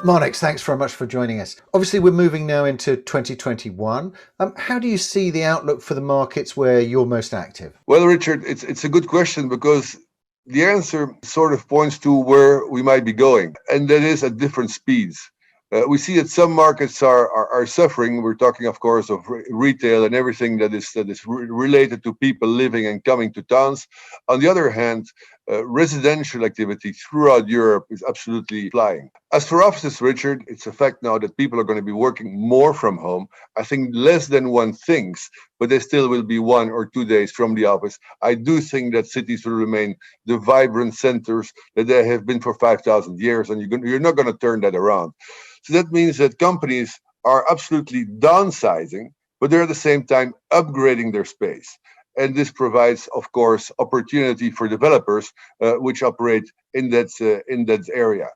Marnix, thanks very much for joining us. Obviously, we're moving now into 2021. How do you see the outlook for the markets where you're most active? Well, Richard, it's a good question because the answer sort of points to where we might be going, and that is at different speeds. We see that some markets are suffering. We're talking, of course, of retail and everything that is related to people living and coming to towns. On the other hand, residential activity throughout Europe is absolutely flying. As for offices, Richard, it's a fact now that people are going to be working more from home. I think less than one thinks, but they still will be 1 or 2 days from the office. I do think that cities will remain the vibrant centers that they have been for 5,000 years, and you're not going to turn that around. So that means that companies are absolutely downsizing, but they're at the same time upgrading their space. And this provides, of course, opportunity for developers which operate in that area.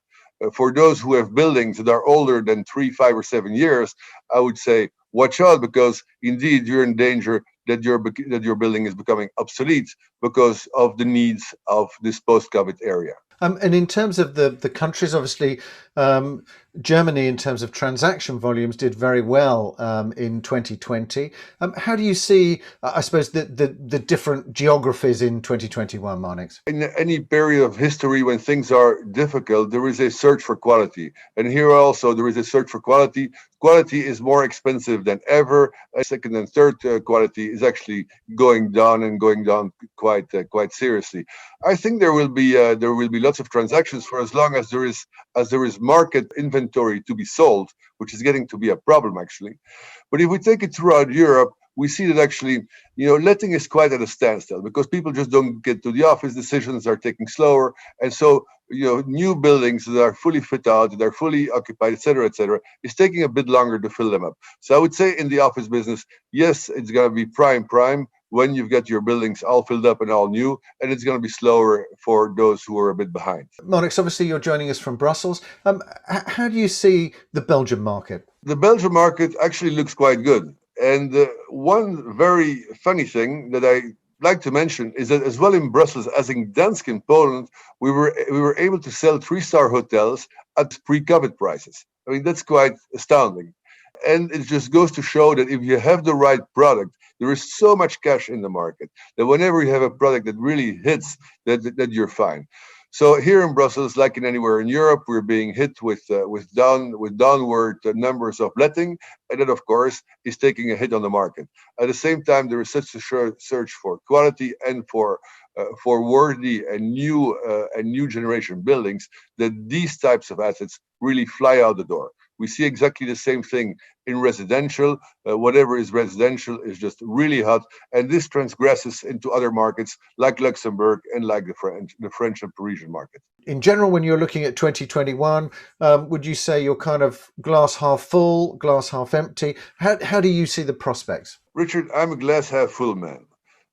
For those who have buildings that are older than 3, 5, or 7 years, I would say watch out because indeed you're in danger that your building is becoming obsolete because of the needs of this post-COVID area. And in terms of the countries, obviously, Germany, in terms of transaction volumes, did very well in 2020. How do you see, I suppose, the different geographies in 2021, Marnix? In any period of history when things are difficult, there is a search for quality. And here also, there is a search for quality. Quality is more expensive than ever. Second and third quality is actually going down and going down quite seriously. I think there will be lots of transactions for as long as there is market inventory to be sold, which is getting to be a problem actually. But if we take it throughout Europe, we see that actually, letting is quite at a standstill because people just don't get to the office. Decisions are taking slower, and so new buildings that are fully fit out, that are fully occupied, et cetera, is taking a bit longer to fill them up. So I would say in the office business, yes, it's going to be prime when you've got your buildings all filled up and all new, and it's going to be slower for those who are a bit behind. Marnix, obviously, you're joining us from Brussels. How do you see the Belgian market? The Belgian market actually looks quite good. And one very funny thing that I like to mention is that as well in Brussels as in Gdansk in Poland, we were able to sell 3-star hotels at pre-COVID prices. I mean, that's quite astounding. And it just goes to show that if you have the right product, there is so much cash in the market that whenever you have a product that really hits, that you're fine. So here in Brussels, like in anywhere in Europe, we're being hit with downward numbers of letting, and that, of course, is taking a hit on the market. At the same time, there is such a search for quality and for worthy and new generation buildings that these types of assets really fly out the door. We see exactly the same thing in residential. Whatever is residential is just really hot, and this transgresses into other markets like Luxembourg and like the French and Parisian market. In general, when you're looking at 2021, would you say you're kind of glass half full, glass half empty? How do you see the prospects? Richard, I'm a glass half full man.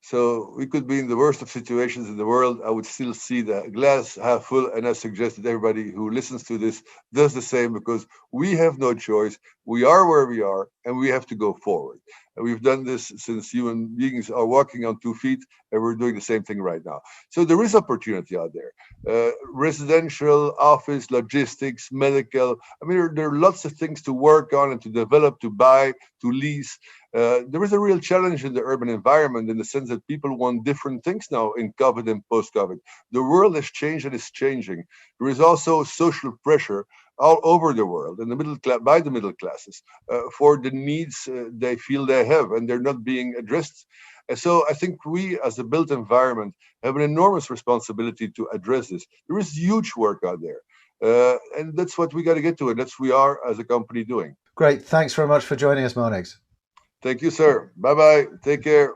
So we could be in the worst of situations in the world. I would still see the glass half full, and I suggest that everybody who listens to this does the same because we have no choice. We are where we are, and we have to go forward. And we've done this since human beings are walking on 2 feet, and we're doing the same thing right now. So there is opportunity out there. Residential, office, logistics, medical. I mean, there are lots of things to work on and to develop, to buy, to lease. There is a real challenge in the urban environment in the sense that people want different things now in COVID and post-COVID. The world has changed and is changing. There is also social pressure all over the world and by the middle classes for the needs they feel they have, and they're not being addressed. And so I think we, as a built environment, have an enormous responsibility to address this. There is huge work out there. And that's what we got to get to, and that's what we are as a company doing. Great. Thanks very much for joining us, Marnix. Thank you, sir. Bye-bye. Take care.